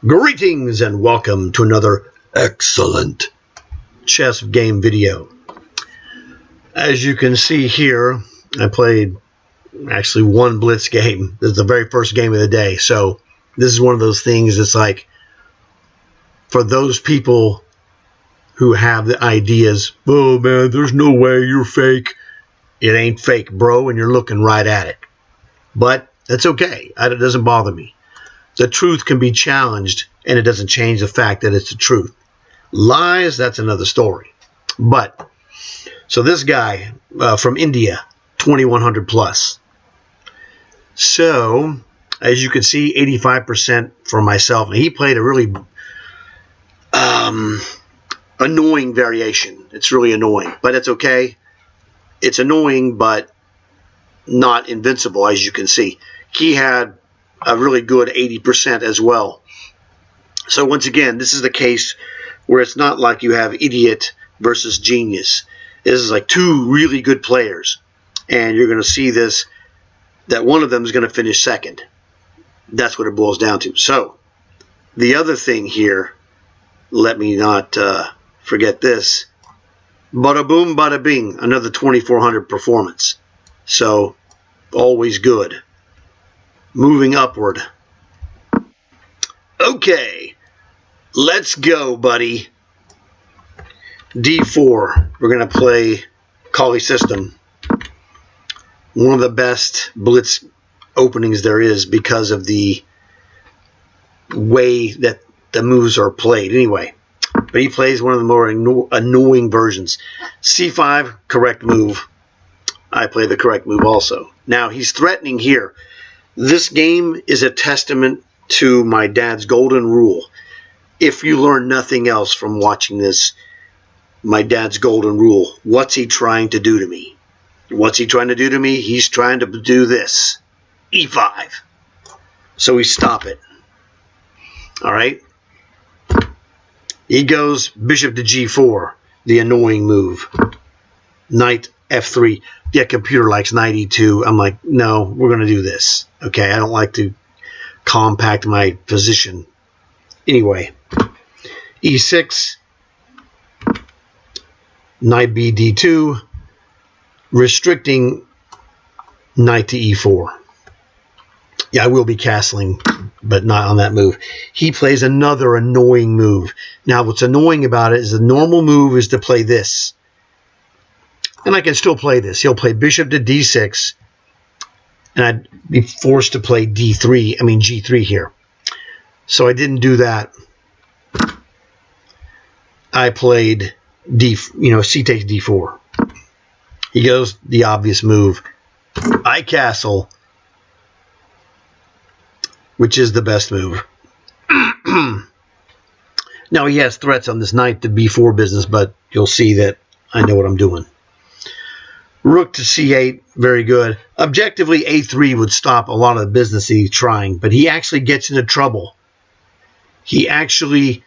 Greetings and welcome to another excellent chess game video. As you can see here, I played actually one Blitz game. This is the very first game of the day. So this is one of those things that's like, for those people who have the ideas, oh man, there's no way, you're fake. It ain't fake, bro, and you're looking right at it. But that's okay. It doesn't bother me. The truth can be challenged, and it doesn't change the fact that it's the truth. Lies, that's another story. But, so this guy from India, 2100 plus. So, as you can see, 85% for myself. And he played a really annoying variation. It's really annoying, but it's okay. It's annoying, but not invincible, as you can see. He had a really good 80% as well. So once again, this is the case where it's not like you have idiot versus genius. This is like two really good players, and you're going to see this, that one of them is going to finish second. That's what it boils down to. So the other thing here, let me not forget this. Bada boom, bada bing, another 2400 performance. So always good. Moving upward. Okay, let's go, buddy. D4. We're going to play Colle system. One of the best Blitz openings there is because of the way that the moves are played. Anyway, but he plays one of the more annoying versions. C5, correct move. I play the correct move also. Now, he's threatening here. This game is a testament to my dad's golden rule. If you learn nothing else from watching this, my dad's golden rule. What's he trying to do to me? What's he trying to do to me? He's trying to do this. E5. So we stop it. All right. He goes bishop to G4, the annoying move. Knight F3. Yeah, computer likes knight E2. I'm like, no, we're going to do this. Okay, I don't like to compact my position. Anyway, E6, knight B D2, restricting knight to E4. Yeah, I will be castling, but not on that move. He plays another annoying move. Now, what's annoying about it is the normal move is to play this. And I can still play this. He'll play bishop to D6, and I'd be forced to play G3 here. So I didn't do that. I played C takes D4. He goes the obvious move. I castle, which is the best move. Now he has threats on this knight to B4 business, but you'll see that I know what I'm doing. Rook to C8, very good. Objectively, A3 would stop a lot of the business he's trying, but he actually gets into trouble. He actually,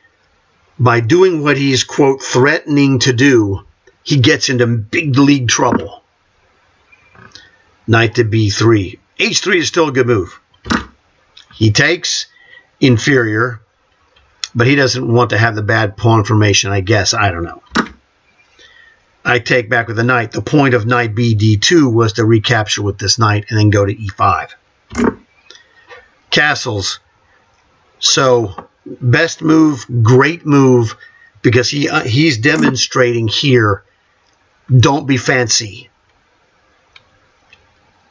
by doing what he's, quote, threatening to do, he gets into big league trouble. Knight to B3. H3 is still a good move. He takes, inferior, but he doesn't want to have the bad pawn formation, I guess. I don't know. I take back with the knight. The point of knight B D2 was to recapture with this knight and then go to E5. Castles. So, best move, great move, because he's demonstrating here, don't be fancy.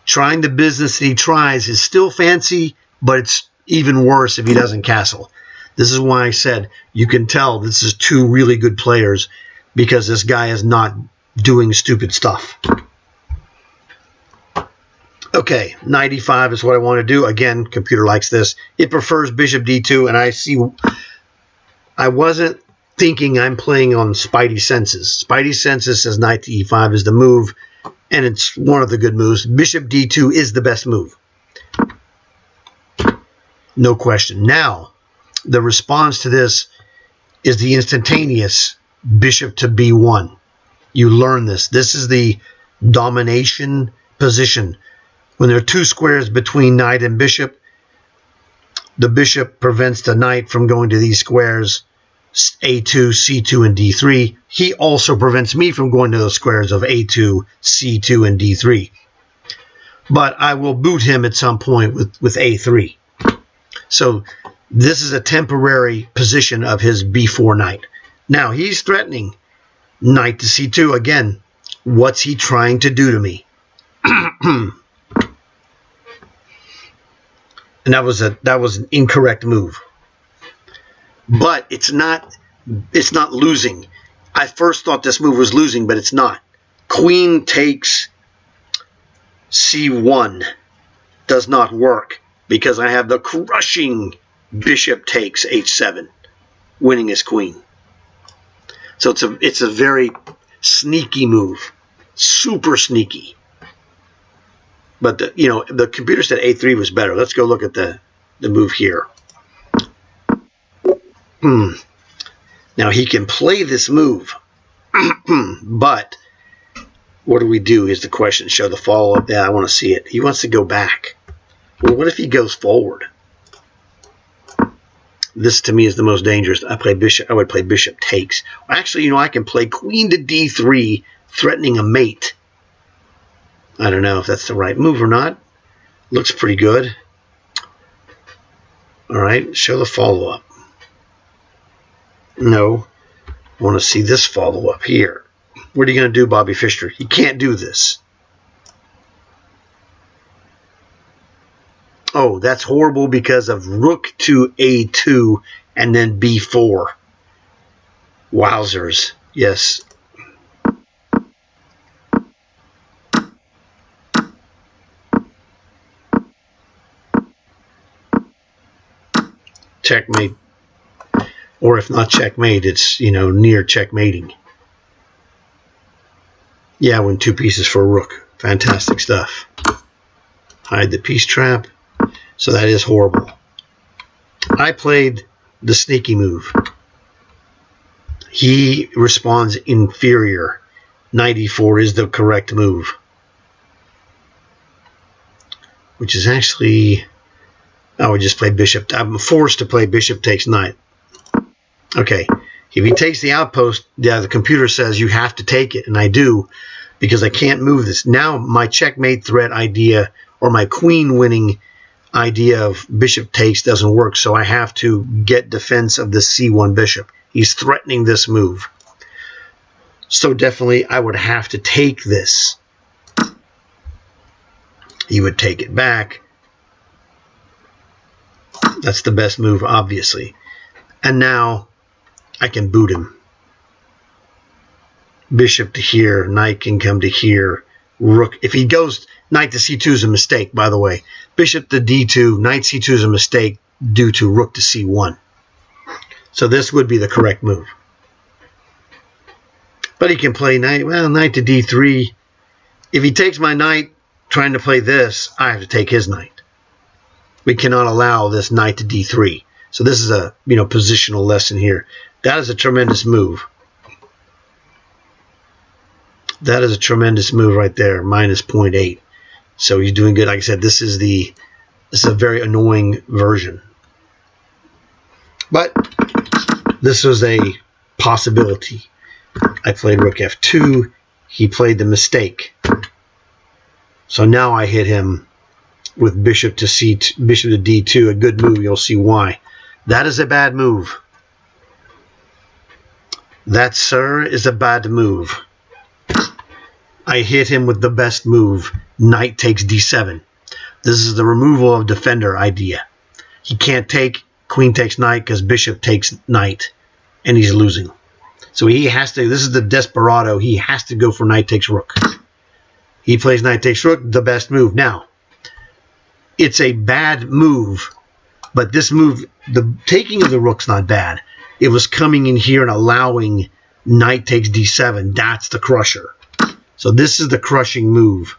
Trying the business that he tries is still fancy, but it's even worse if he doesn't castle. This is why I said you can tell this is two really good players, because this guy is not doing stupid stuff. Okay, knight E5 is what I want to do. Again, computer likes this. It prefers bishop D2, and I wasn't thinking I'm playing on Spidey senses. Spidey senses says knight to E5 is the move, and it's one of the good moves. Bishop D2 is the best move. No question. Now, the response to this is the instantaneous bishop to B1. You learn this. This is the domination position. When there are two squares between knight and bishop, the bishop prevents the knight from going to these squares, A2, C2, and D3. He also prevents me from going to those squares of A2, C2, and D3. But I will boot him at some point with A3. So this is a temporary position of his B4 knight. Now he's threatening knight to C2. Again, what's he trying to do to me? And that was an incorrect move. But it's not losing. I first thought this move was losing, but it's not. Queen takes C1 does not work because I have the crushing bishop takes H7, winning his queen. So it's a very sneaky move, super sneaky. But the computer said A3 was better. Let's go look at the move here. Now he can play this move, but what do we do is the question. Show the follow-up. Yeah, I want to see it. He wants to go back. Well, what if he goes forward? This to me is the most dangerous. I would play bishop takes. Actually, I can play queen to D3, threatening a mate. I don't know if that's the right move or not. Looks pretty good. All right, show the follow-up. No, I want to see this follow-up here. What are you going to do, Bobby Fischer? You can't do this. Oh, that's horrible because of rook to A2 and then B4. Wowzers. Yes. Checkmate. Or if not checkmate, it's, near checkmating. Yeah, win 2 pieces for a rook. Fantastic stuff. Hide the piece trap. So that is horrible. I played the sneaky move. He responds inferior. Knight E4 is the correct move. Which is actually... I would just play bishop. I'm forced to play bishop takes knight. Okay. If he takes the outpost, yeah, the computer says you have to take it. And I do, because I can't move this. Now my checkmate threat idea, or my queen winning idea of bishop takes doesn't work, so I have to get defense of the C1 bishop. He's threatening this move. So definitely I would have to take this. He would take it back. That's the best move, obviously. And now I can boot him. Bishop to here, knight can come to here, rook. If he goes knight to C2 is a mistake, by the way. Bishop to D2, knight C2 is a mistake due to rook to C1. So this would be the correct move. But he can play knight to D3. If he takes my knight trying to play this, I have to take his knight. We cannot allow this knight to D3. So this is a positional lesson here. That is a tremendous move. That is a tremendous move right there, minus 0.8. So he's doing good. Like I said, this is a very annoying version. But this was a possibility. I played rook F2. He played the mistake. So now I hit him with bishop to C2, bishop to D2. A good move. You'll see why. That is a bad move. That, sir, is a bad move. I hit him with the best move. Knight takes D7. This is the removal of defender idea. He can't take queen takes knight because bishop takes knight, and he's losing. So he has to, this is the desperado, he has to go for knight takes rook. He plays knight takes rook, the best move. Now, it's a bad move, but this move, the taking of the rook's not bad. It was coming in here and allowing knight takes D7. That's the crusher. So this is the crushing move.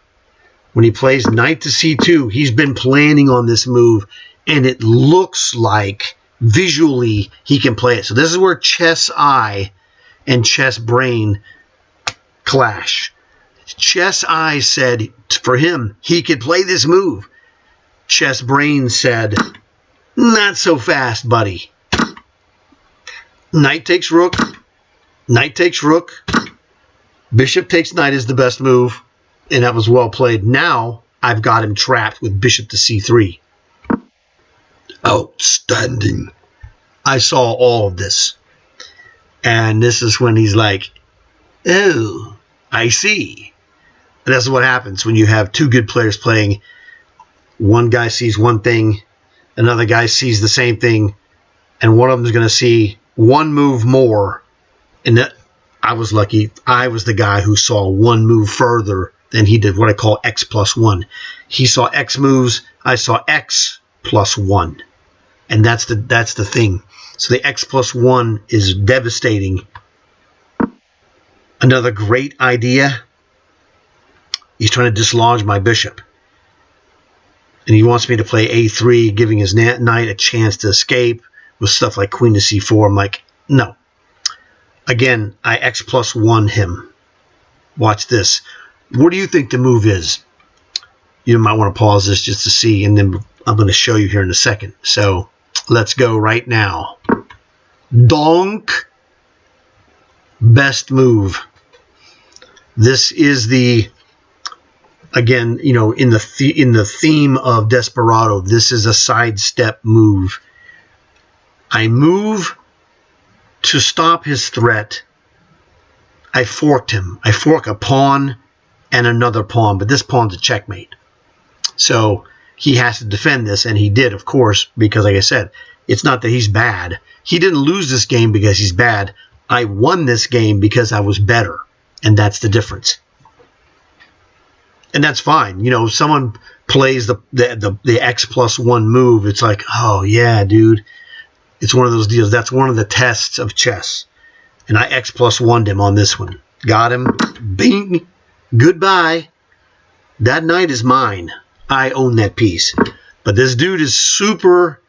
When he plays knight to C2, he's been planning on this move, and it looks like visually he can play it. So this is where chess eye and chess brain clash. Chess eye said for him he could play this move. Chess brain said Not so fast, buddy. Knight takes rook. Knight takes rook. Bishop takes knight is the best move. And that was well played. Now I've got him trapped with bishop to c3. Outstanding. I saw all of this. And this is when he's like, oh, I see. And that's what happens when you have two good players playing. One guy sees one thing, another guy sees the same thing, and one of them is going to see one move more. And that, I was lucky. I was the guy who saw one move further than he did, what I call X plus 1. He saw X moves. I saw X plus 1. And that's the thing. So the X plus 1 is devastating. Another great idea. He's trying to dislodge my bishop. And he wants me to play a3, giving his knight a chance to escape with stuff like queen to c4. I'm like, no. Again, I X plus 1 him. Watch this. What do you think the move is? You might want to pause this just to see, and then I'm going to show you here in a second. So let's go right now. Donk. Best move. This is the, again, you know, in the theme of Desperado, this is a sidestep move. I move to stop his threat. I forked him. I fork a pawn and another pawn, but this pawn's a checkmate. So he has to defend this, and he did, of course, because like I said, it's not that he's bad. He didn't lose this game because he's bad. I won this game because I was better, and that's the difference. And that's fine. You know, someone plays the X plus 1 move, it's like, oh yeah, dude. It's one of those deals. That's one of the tests of chess. And I X plus 1'd him on this one. Got him. Bing. Goodbye. That knight is mine. I own that piece. But this dude is super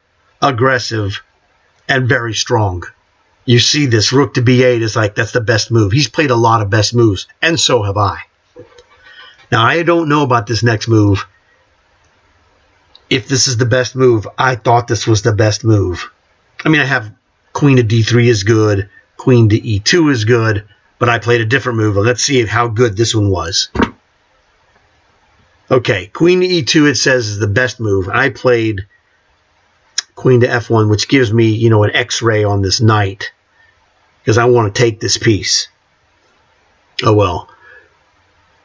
aggressive and very strong. You see this rook to b8 is like, that's the best move. He's played a lot of best moves, and so have I. Now, I don't know about this next move. If this is the best move, I thought this was the best move. I mean, I have queen to d3 is good, queen to e2 is good, but I played a different move. Let's see how good this one was. Okay, queen to e2, it says, is the best move. I played queen to f1, which gives me, you know, an x-ray on this knight, because I want to take this piece. Oh, well.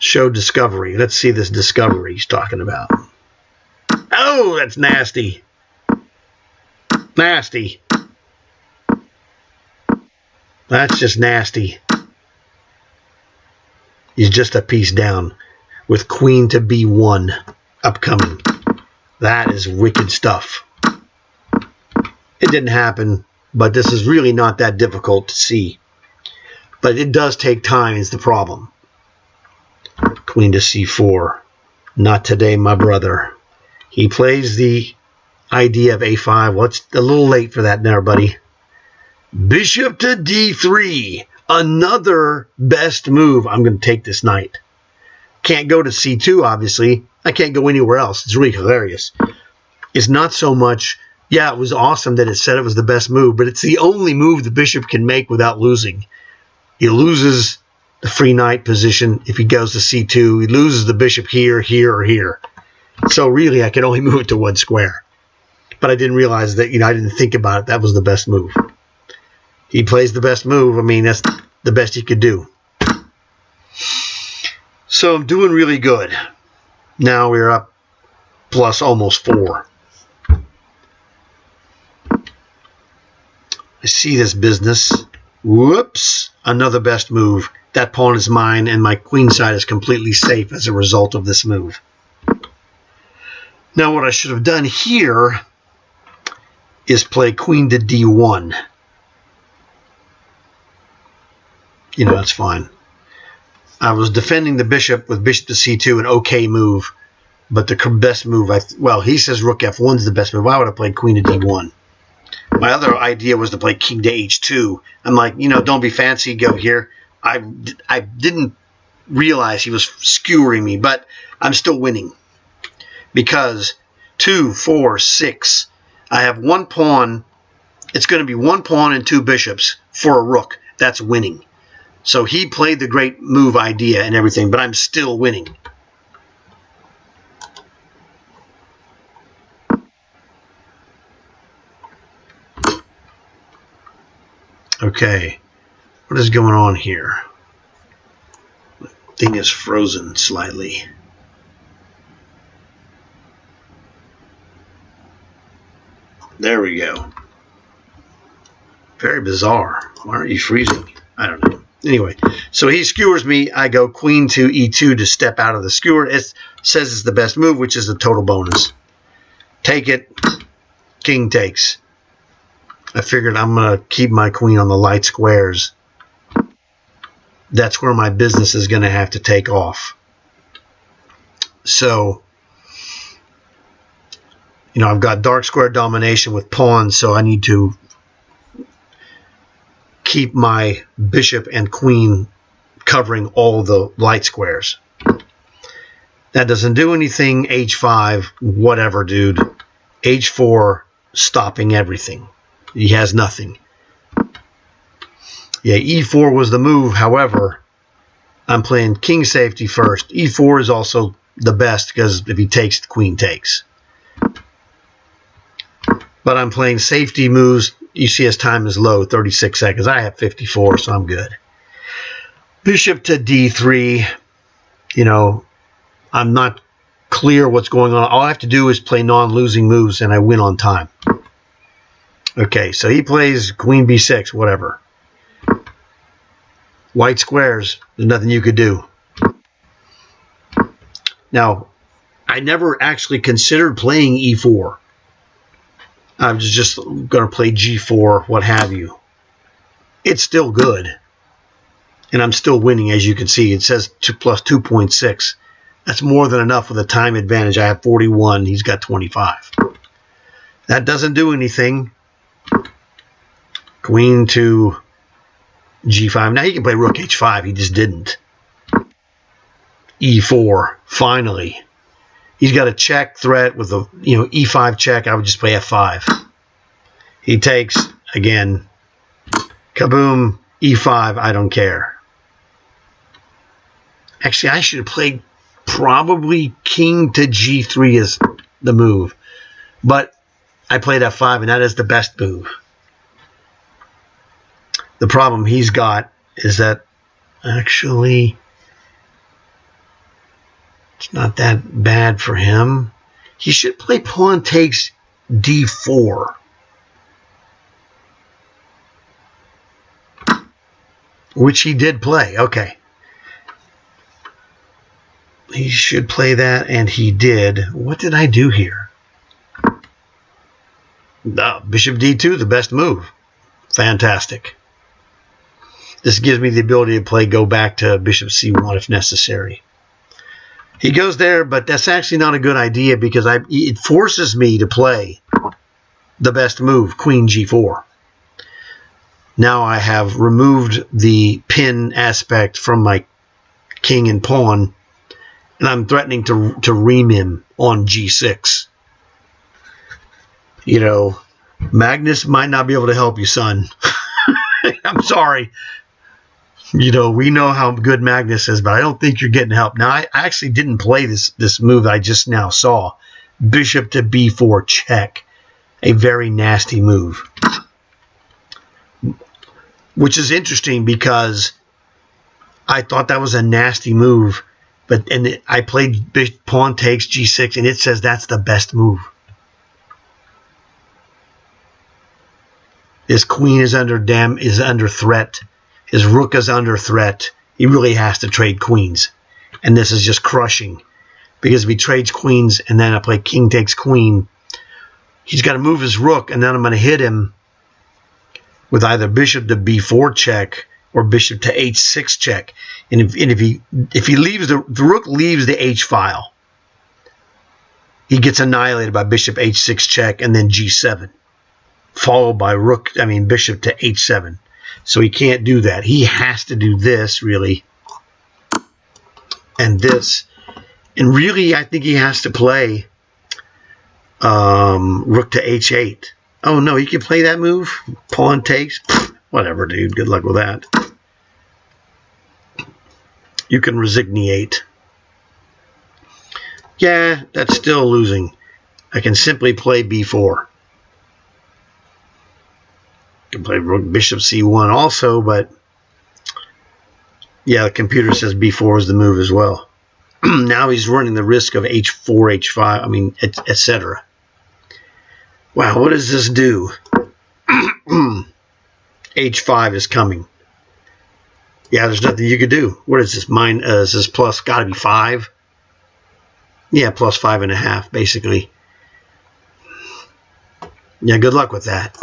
Show discovery. Let's see this discovery he's talking about. Oh, that's nasty. Nasty. That's just nasty. He's just a piece down with queen to b1 upcoming. That is wicked stuff. It didn't happen, but this is really not that difficult to see. But it does take time is the problem. Queen to c4. Not today, my brother. He plays the idea of a5. Well, it's a little late for that there, buddy. Bishop to d3. Another best move. I'm going to take this knight. Can't go to c2, obviously. I can't go anywhere else. It's really hilarious. It's not so much, yeah, it was awesome that it said it was the best move, but it's the only move the bishop can make without losing. He loses the free knight position if he goes to c2. He loses the bishop here, here, or here. So really, I can only move it to one square. But I didn't realize that, you know, I didn't think about it. That was the best move. He plays the best move. I mean, that's the best he could do. So I'm doing really good. Now we're up plus almost 4. I see this business. Whoops. Another best move. That pawn is mine, and my queen side is completely safe as a result of this move. Now what I should have done here is play queen to d1. You know, that's fine. I was defending the bishop with bishop to c2, an okay move. But the best move, well, he says rook f1 is the best move. Why would I play queen to d1? My other idea was to play king to h2. I'm like, you know, don't be fancy, go here. I didn't realize he was skewering me, but I'm still winning. Because 2, 4, 6, I have one pawn. It's going to be one pawn and two bishops for a rook. That's winning. So he played the great move idea and everything, but I'm still winning. Okay, what is going on here? The thing is frozen slightly. There we go. Very bizarre. Why aren't you freezing? I don't know. Anyway, so he skewers me. I go queen to e2 to step out of the skewer. It says it's the best move, which is a total bonus. Take it. King takes. I figured I'm going to keep my queen on the light squares. That's where my business is going to have to take off. So, you know, I've got dark square domination with pawns, so I need to keep my bishop and queen covering all the light squares. That doesn't do anything. H5, whatever, dude. H4, stopping everything. He has nothing. Yeah, E4 was the move. However, I'm playing king safety first. E4 is also the best because if he takes, the queen takes. But I'm playing safety moves. You see his time is low, 36 seconds. I have 54, so I'm good. Bishop to D3. You know, I'm not clear what's going on. All I have to do is play non-losing moves, and I win on time. Okay, so he plays queen b6, whatever. White squares, there's nothing you could do. Now, I never actually considered playing e4. I was just going to play g4, what have you. It's still good. And I'm still winning, as you can see. It says 2 plus 2.6. That's more than enough with a time advantage. I have 41. He's got 25. That doesn't do anything. Queen to g5. Now he can play rook h5. He just didn't. e4. Finally. He's got a check threat with a e5 check. I would just play f5. He takes again. Kaboom. e5. I don't care. Actually, I should have played probably king to g3 as the move. But I played f5, and that is the best move. The problem he's got is that actually it's not that bad for him. He should play pawn takes d4. Which he did play. Okay. He should play that, and he did. What did I do here? Bishop d2, the best move. Fantastic. This gives me the ability to play go back to bishop c1 if necessary. He goes there, but that's actually not a good idea because it forces me to play the best move, queen g4. Now I have removed the pin aspect from my king and pawn, and I'm threatening to ream him on g6. You know, Magnus might not be able to help you, son. I'm sorry. You know, we know how good Magnus is, but I don't think you're getting help. Now, I actually didn't play this move that I just now saw. Bishop to b4 check. A very nasty move. Which is interesting because I thought that was a nasty move. I played pawn takes g6, and it says that's the best move. His queen is under threat. His rook is under threat. He really has to trade queens. And this is just crushing. Because if he trades queens and then I play king takes queen, he's got to move his rook, and then I'm going to hit him with either bishop to b4 check or bishop to h6 check. And if he leaves the rook leaves the h file, he gets annihilated by bishop h6 check and then g7, followed by bishop to h7. So he can't do that. He has to do this, really, and this. And really, I think he has to play Rook to h8. Oh no, you can play that move. Pawn takes. Whatever, dude. Good luck with that. You can resignate. Yeah, that's still losing. I can simply play b4. I can play rook bishop c1 also, but yeah, the computer says b4 is the move as well. Now he's running the risk of h4, h5, I mean, etc. Wow, what does this do? h5 is coming. Yeah, there's nothing you could do. What is this? Is this plus? Got to be 5. Yeah, plus 5.5, basically. Yeah, good luck with that.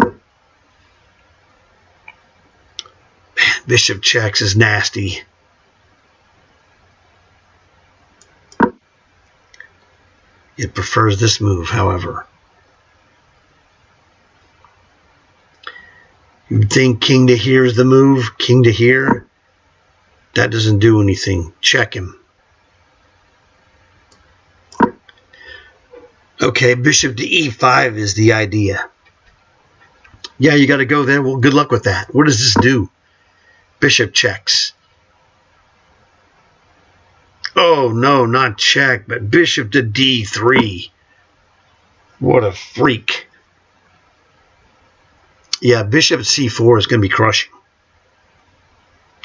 Man, bishop checks is nasty. It prefers this move, however. You think king to here is the move? King to here? That doesn't do anything. Check him. Okay, bishop to e5 is the idea. Yeah, you got to go there. Well, good luck with that. What does this do? Bishop checks. Oh, no, not check, but bishop to d3. What a freak. Yeah, bishop c4 is going to be crushing.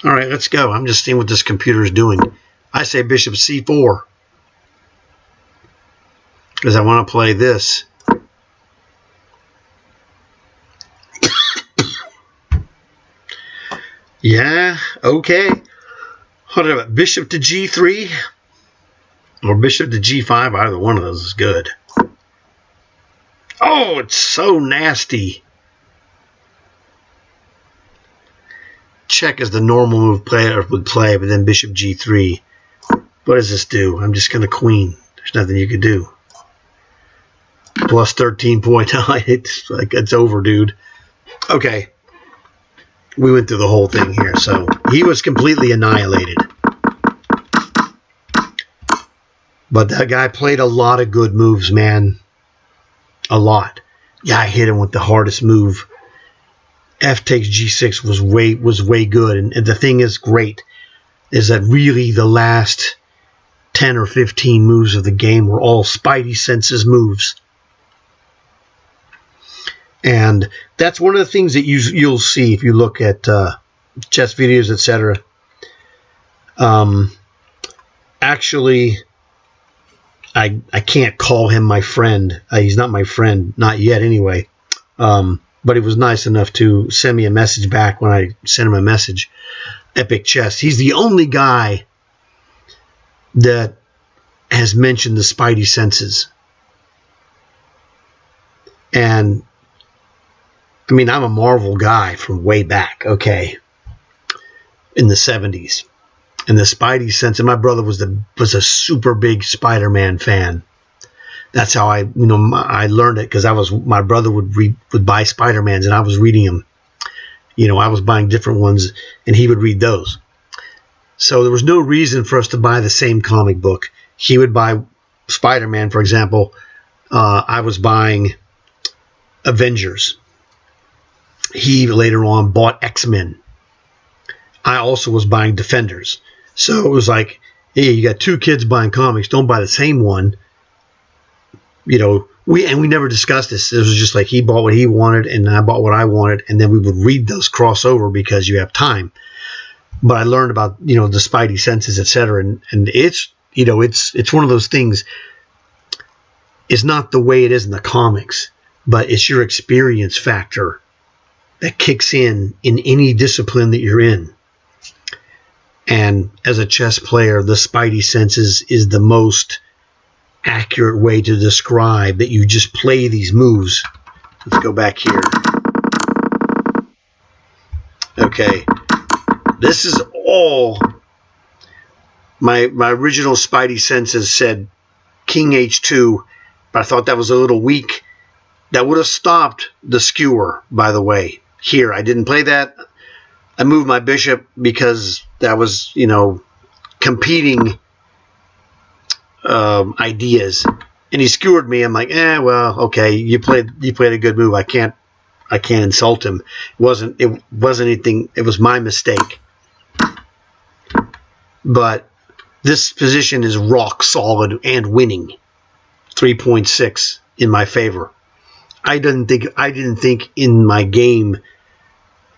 All right, let's go. I'm just seeing what this computer is doing. I say bishop c4 because I want to play this. Yeah, okay. What about bishop to g3 or bishop to g5? Either one of those is good. Oh, it's so nasty. Check is the normal move player would play, but then bishop g3. What does this do? I'm just going to queen. There's nothing you can do. Plus 13.9. It's like it's over, dude. Okay. We went through the whole thing here, so he was completely annihilated. But that guy played a lot of good moves, man. A lot. Yeah, I hit him with the hardest move. F takes g6 was way good, and the thing is great is that really the last 10 or 15 moves of the game were all Spidey senses moves, and that's one of the things that you'll see if you look at chess videos, etc. Actually, I can't call him my friend. He's not my friend, not yet anyway. But he was nice enough to send me a message back when I sent him a message. Epic Chess. He's the only guy that has mentioned the Spidey senses. And, I mean, I'm a Marvel guy from way back, okay, in the 70s. And the Spidey sense, and my brother was a super big Spider-Man fan. That's how I learned it, because my brother would buy Spider-Mans, and I was reading them. I was buying different ones, and he would read those. So there was no reason for us to buy the same comic book. He would buy Spider-Man, for example. I was buying Avengers. He later on bought X-Men. I also was buying Defenders. So it was like, hey, you got two kids buying comics. Don't buy the same one. We never discussed this. It was just like he bought what he wanted and I bought what I wanted, and then we would read those crossover because you have time. But I learned about the Spidey senses, etc. And it's one of those things. It's not the way it is in the comics, but it's your experience factor that kicks in any discipline that you're in. And as a chess player, the Spidey senses is the most accurate way to describe that you just play these moves. Let's go back here. Okay. This is all my original Spidey senses said King H2, but I thought that was a little weak. That would have stopped the skewer, by the way. Here, I didn't play that. I moved my bishop because that was, competing ideas, and he skewered me. I'm like, well, okay, you played a good move. I can't insult him. It wasn't anything. It was my mistake. But this position is rock solid and winning. 3.6 in my favor. I didn't think in my game,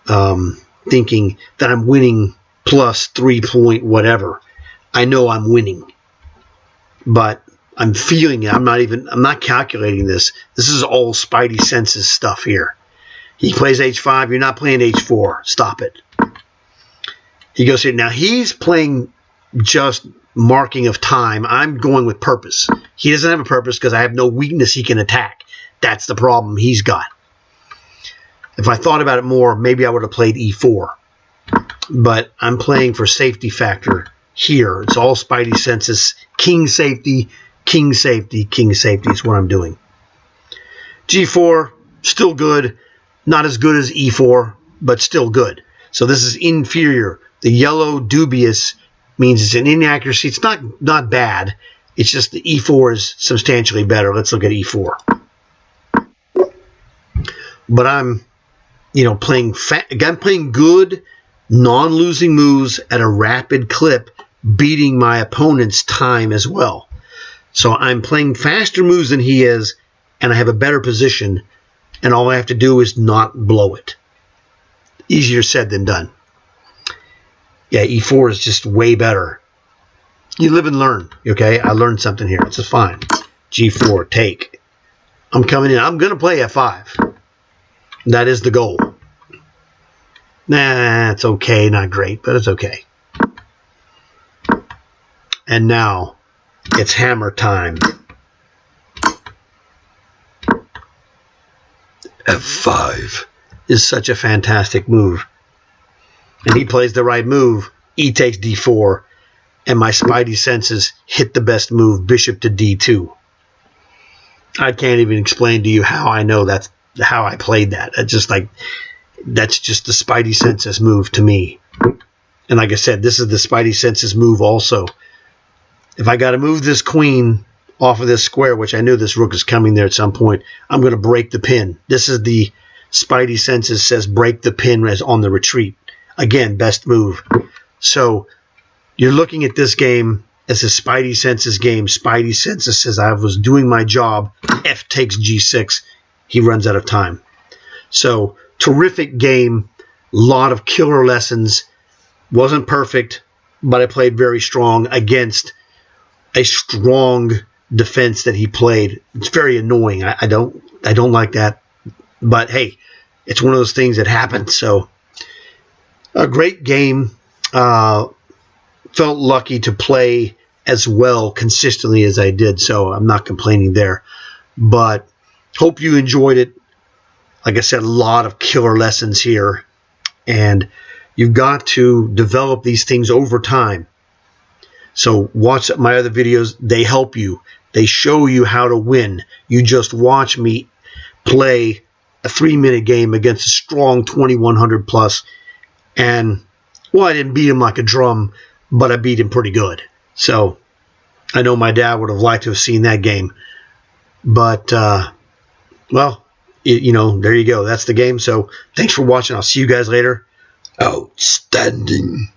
thinking that I'm winning plus 3 point whatever. I know I'm winning, but I'm feeling it. I'm not calculating this. This is all Spidey senses stuff here. He plays H5. You're not playing H4. Stop it. He goes here. Now he's playing just marking of time. I'm going with purpose. He doesn't have a purpose because I have no weakness he can attack. That's the problem he's got. If I thought about it more, maybe I would have played E4. But I'm playing for safety factor here. It's all Spidey senses. King safety, king safety, king safety is what I'm doing. G4, still good. Not as good as E4, but still good. So this is inferior. The yellow dubious means it's an inaccuracy. It's not bad. It's just the E4 is substantially better. Let's look at E4. But I'm, I'm playing good, non-losing moves at a rapid clip, beating my opponent's time as well. So I'm playing faster moves than he is, and I have a better position, and all I have to do is not blow it. Easier said than done. Yeah, E4 is just way better. You live and learn, okay? I learned something here. It's just fine. G4, take. I'm coming in. I'm going to play F5. That is the goal. Nah, it's okay. Not great, but it's okay. And now it's hammer time. F5 is such a fantastic move. And he plays the right move. E takes D4. And my Spidey senses hit the best move, bishop to D2. I can't even explain to you how I know that's how I played that. It's just like, that's just the Spidey senses move to me. And like I said, this is the Spidey senses move also. If I got to move this queen off of this square, which I knew this rook is coming there at some point, I'm going to break the pin. This is the Spidey senses says break the pin as on the retreat. Again, best move. So you're looking at this game as a Spidey senses game. Spidey senses says I was doing my job. F takes G6. He runs out of time. So terrific game. Lot of killer lessons. Wasn't perfect, but I played very strong against a strong defense that he played. It's very annoying. I don't like that. But hey, it's one of those things that happen. So a great game. Felt lucky to play as well consistently as I did, so I'm not complaining there. But hope you enjoyed it. Like I said, a lot of killer lessons here, and you've got to develop these things over time. So watch my other videos. They help you. They show you how to win. You just watch me play a 3-minute game against a strong 2100 plus, and well, I didn't beat him like a drum, but I beat him pretty good. So I know my dad would have liked to have seen that game. But, well, there you go. That's the game. So thanks for watching. I'll see you guys later. Outstanding.